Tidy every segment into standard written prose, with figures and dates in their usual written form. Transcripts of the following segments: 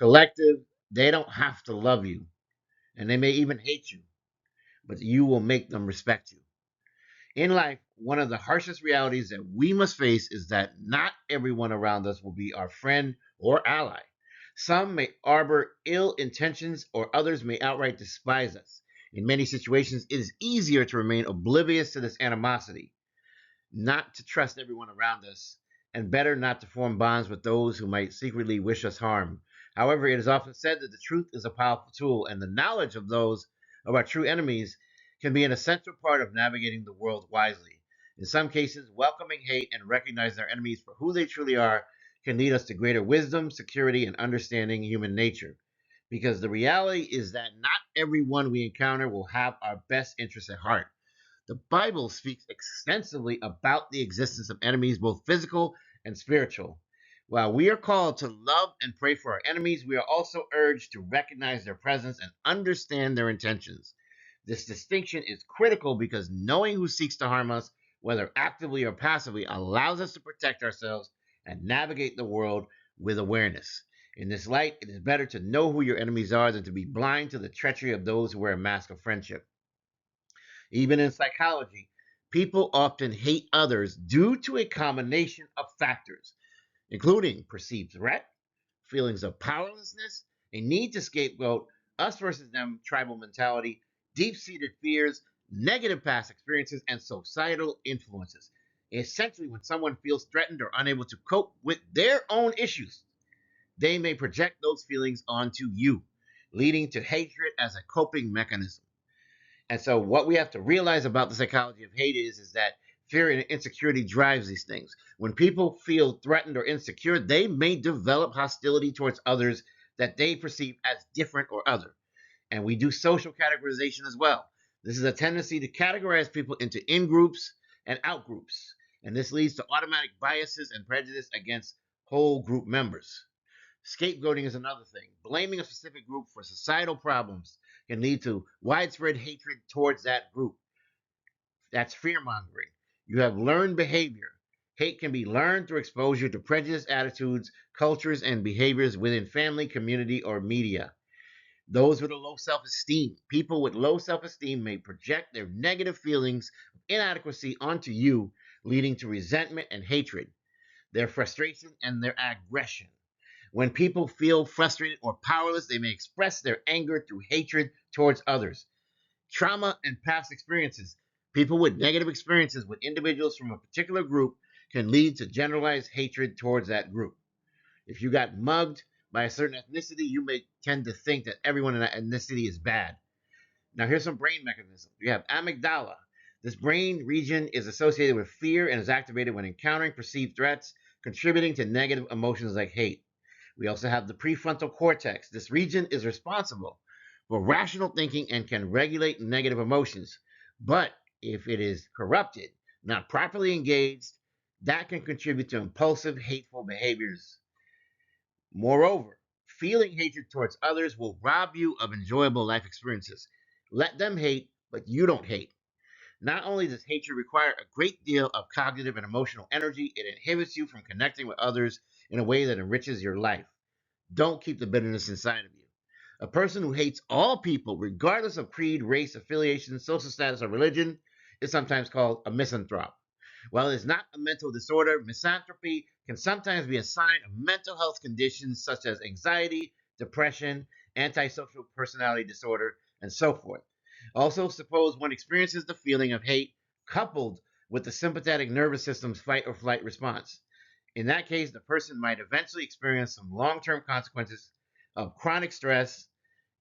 Collective, they don't have to love you, and they may even hate you, but you will make them respect you. In life, one of the harshest realities that we must face is that not everyone around us will be our friend or ally. Some may harbor ill intentions, or others may outright despise us. In many situations, it is easier to remain oblivious to this animosity, not to trust everyone around us, and better not to form bonds with those who might secretly wish us harm. However, it is often said that the truth is a powerful tool, and the knowledge of those of our true enemies can be an essential part of navigating the world wisely. In some cases, welcoming hate and recognizing our enemies for who they truly are can lead us to greater wisdom, security, and understanding human nature. Because the reality is that not everyone we encounter will have our best interests at heart. The Bible speaks extensively about the existence of enemies, both physical and spiritual. While we are called to love and pray for our enemies, we are also urged to recognize their presence and understand their intentions. This distinction is critical because knowing who seeks to harm us, whether actively or passively, allows us to protect ourselves and navigate the world with awareness. In this light, it is better to know who your enemies are than to be blind to the treachery of those who wear a mask of friendship. Even in psychology, people often hate others due to a combination of factors, including perceived threat, feelings of powerlessness, a need to scapegoat, us versus them tribal mentality, deep seated fears, negative past experiences, and societal influences. Essentially, when someone feels threatened or unable to cope with their own issues, they may project those feelings onto you, leading to hatred as a coping mechanism. And so what we have to realize about the psychology of hate is that fear and insecurity drives these things. When people feel threatened or insecure, they may develop hostility towards others that they perceive as different or other. And we do social categorization as well. This is a tendency to categorize people into in groups and out groups. And this leads to automatic biases and prejudice against whole group members. Scapegoating is another thing. Blaming a specific group for societal problems can lead to widespread hatred towards that group. That's fear mongering. You have learned behavior. Hate can be learned through exposure to prejudiced attitudes, cultures, and behaviors within family, community, or media. Those with a low self esteem. People with low self esteem may project their negative feelings of inadequacy onto you, leading to resentment and hatred, their frustration, and their aggression. When people feel frustrated or powerless, they may express their anger through hatred towards others. Trauma and past experiences. People with negative experiences with individuals from a particular group can lead to generalized hatred towards that group. If you got mugged by a certain ethnicity, you may tend to think that everyone in that ethnicity is bad. Now, here's some brain mechanisms. You have amygdala. This brain region is associated with fear and is activated when encountering perceived threats, contributing to negative emotions like hate. We also have the prefrontal cortex. This region is responsible for rational thinking and can regulate negative emotions. But if it is corrupted, not properly engaged, that can contribute to impulsive, hateful behaviors. Moreover, feeling hatred towards others will rob you of enjoyable life experiences. Let them hate, but you don't hate. Not only does hatred require a great deal of cognitive and emotional energy, it inhibits you from connecting with others in a way that enriches your life. Don't keep the bitterness inside of you. A person who hates all people, regardless of creed, race, affiliation, social status, or religion, is sometimes called a misanthrope. While it is not a mental disorder, misanthropy can sometimes be a sign of mental health conditions such as anxiety, depression, antisocial personality disorder, and so forth. Also, suppose one experiences the feeling of hate coupled with the sympathetic nervous system's fight or flight response. In that case, the person might eventually experience some long term consequences of chronic stress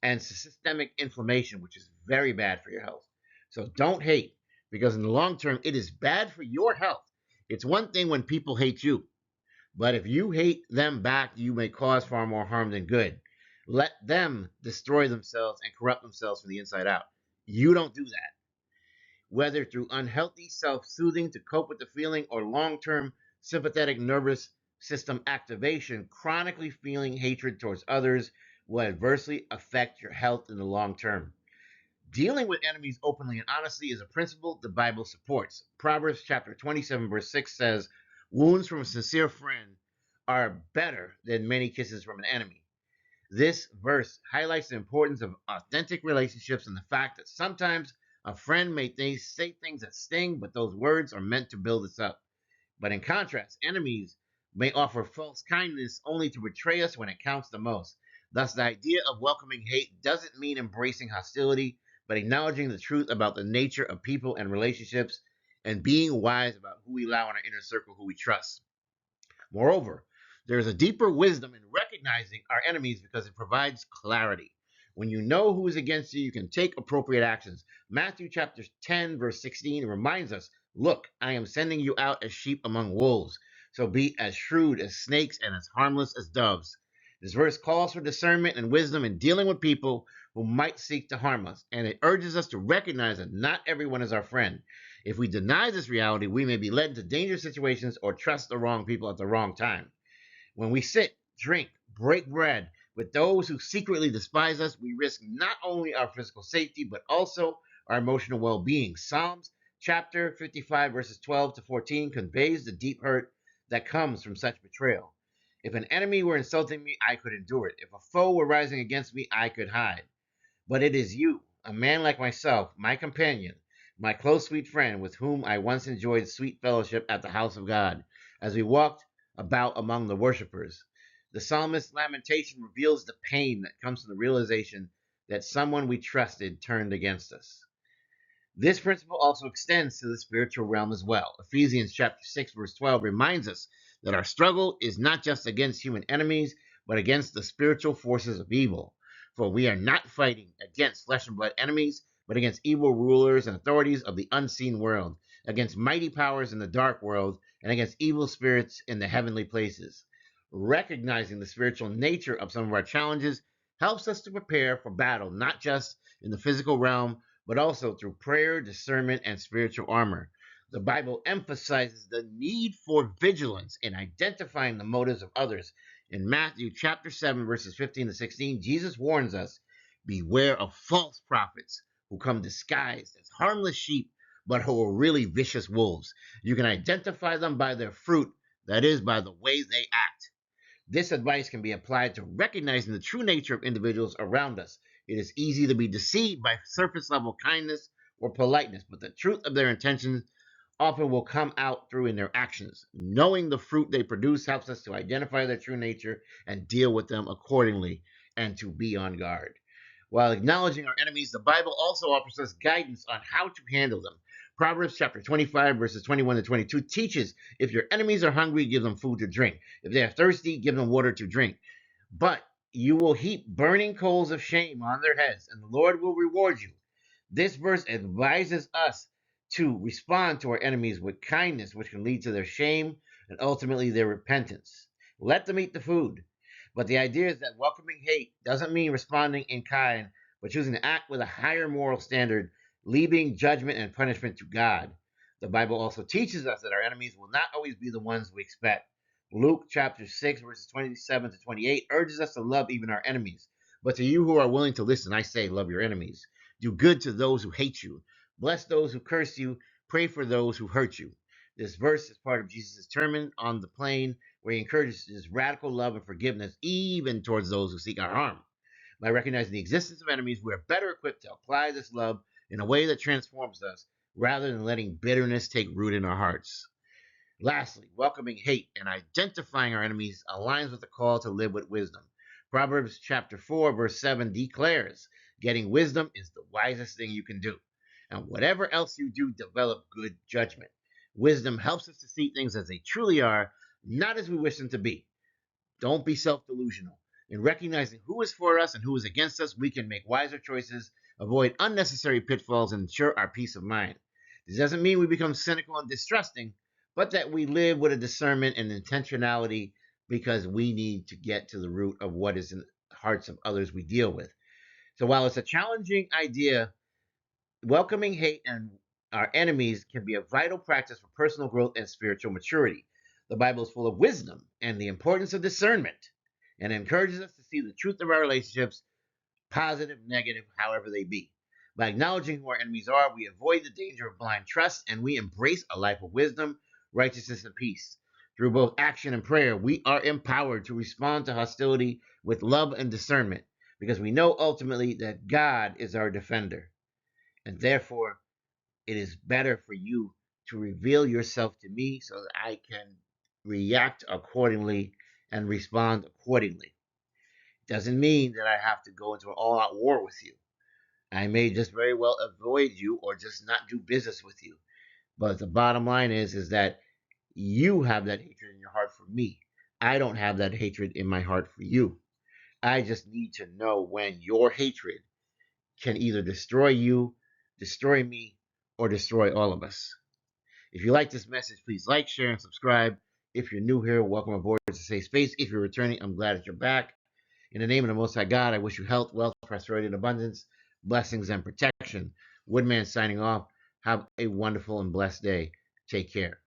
and systemic inflammation, which is very bad for your health. So don't hate, because in the long term, it is bad for your health. It's one thing when people hate you, but if you hate them back, you may cause far more harm than good. Let them destroy themselves and corrupt themselves from the inside out. You don't do that. Whether through unhealthy self soothing to cope with the feeling or long term sympathetic nervous system activation, chronically feeling hatred towards others will adversely affect your health in the long term. Dealing with enemies openly and honestly is a principle the Bible supports. Proverbs chapter 27, verse 6 says, "Wounds from a sincere friend are better than many kisses from an enemy." This verse highlights the importance of authentic relationships and the fact that sometimes a friend may say things that sting, but those words are meant to build us up. But in contrast, enemies may offer false kindness only to betray us when it counts the most. Thus, the idea of welcoming hate doesn't mean embracing hostility, but acknowledging the truth about the nature of people and relationships and being wise about who we allow in our inner circle, who we trust. Moreover, there is a deeper wisdom in recognizing our enemies because it provides clarity. When you know who is against you, you can take appropriate actions. Matthew chapter 10, verse 16 reminds us, look, I am sending you out as sheep among wolves. So be as shrewd as snakes and as harmless as doves. This verse calls for discernment and wisdom in dealing with people who might seek to harm us, and it urges us to recognize that not everyone is our friend. If we deny this reality, we may be led into dangerous situations or trust the wrong people at the wrong time. When we sit, drink, break bread with those who secretly despise us, we risk not only our physical safety, but also our emotional well being. Psalms chapter 55, verses 12 to 14 conveys the deep hurt that comes from such betrayal. If an enemy were insulting me, I could endure it. If a foe were rising against me, I could hide. But it is you, a man like myself, my companion, my close, sweet friend, with whom I once enjoyed sweet fellowship at the house of God, as we walked about among the worshippers. The psalmist's lamentation reveals the pain that comes from the realization that someone we trusted turned against us. This principle also extends to the spiritual realm as well. Ephesians chapter 6 verse 12 reminds us that our struggle is not just against human enemies, but against the spiritual forces of evil. For we are not fighting against flesh and blood enemies, but against evil rulers and authorities of the unseen world, against mighty powers in the dark world, and against evil spirits in the heavenly places. Recognizing the spiritual nature of some of our challenges helps us to prepare for battle, not just in the physical realm, but also through prayer, discernment, and spiritual armor. The Bible emphasizes the need for vigilance in identifying the motives of others. In Matthew chapter 7, verses 15 to 16, Jesus warns us, beware of false prophets who come disguised as harmless sheep, but who are really vicious wolves. You can identify them by their fruit, that is, by the way they act. This advice can be applied to recognizing the true nature of individuals around us. It is easy to be deceived by surface level kindness or politeness, but the truth of their intentions often will come out through in their actions. Knowing the fruit they produce helps us to identify their true nature and deal with them accordingly and to be on guard. While acknowledging our enemies, the Bible also offers us guidance on how to handle them. Proverbs chapter 25, verses 21 to 22 teaches if your enemies are hungry, give them food to drink. If they are thirsty, give them water to drink. But you will heap burning coals of shame on their heads, and the Lord will reward you. This verse advises us to respond to our enemies with kindness, which can lead to their shame and ultimately their repentance. Let them eat the food. But the idea is that welcoming hate doesn't mean responding in kind, but choosing to act with a higher moral standard, leaving judgment and punishment to God. The Bible also teaches us that our enemies will not always be the ones we expect. Luke chapter 6, verses 27 to 28 urges us to love even our enemies. But to you who are willing to listen, I say, love your enemies. Do good to those who hate you. Bless those who curse you. Pray for those who hurt you. This verse is part of Jesus' sermon on the plain, where he encourages his radical love and forgiveness even towards those who seek our harm. By recognizing the existence of enemies, we are better equipped to apply this love in a way that transforms us rather than letting bitterness take root in our hearts. Lastly, welcoming hate and identifying our enemies aligns with the call to live with wisdom. Proverbs chapter 4, verse 7 declares, getting wisdom is the wisest thing you can do. And whatever else you do, develop good judgment. Wisdom helps us to see things as they truly are, not as we wish them to be. Don't be self delusional. In recognizing who is for us and who is against us, we can make wiser choices, avoid unnecessary pitfalls, and ensure our peace of mind. This doesn't mean we become cynical and distrusting, but that we live with a discernment and intentionality because we need to get to the root of what is in the hearts of others we deal with. So while it's a challenging idea, welcoming hate and our enemies can be a vital practice for personal growth and spiritual maturity. The Bible is full of wisdom and the importance of discernment and encourages us to see the truth of our relationships, positive, negative, however they be. By acknowledging who our enemies are, we avoid the danger of blind trust and we embrace a life of wisdom, righteousness, and peace. Through both action and prayer, we are empowered to respond to hostility with love and discernment because we know ultimately that God is our defender. And therefore, it is better for you to reveal yourself to me so that I can react accordingly and respond accordingly. It doesn't mean that I have to go into an all out war with you. I may just very well avoid you or just not do business with you. But the bottom line is that you have that hatred in your heart for me. I don't have that hatred in my heart for you. I just need to know when your hatred can either destroy you, destroy me, or destroy all of us. If you like this message, please like, share, and subscribe. If you're new here, welcome aboard to Safe Space. If you're returning, I'm glad that you're back. In the name of the Most High God, I wish you health, wealth, prosperity, and abundance, blessings, and protection. Woodman signing off. Have a wonderful and blessed day. Take care.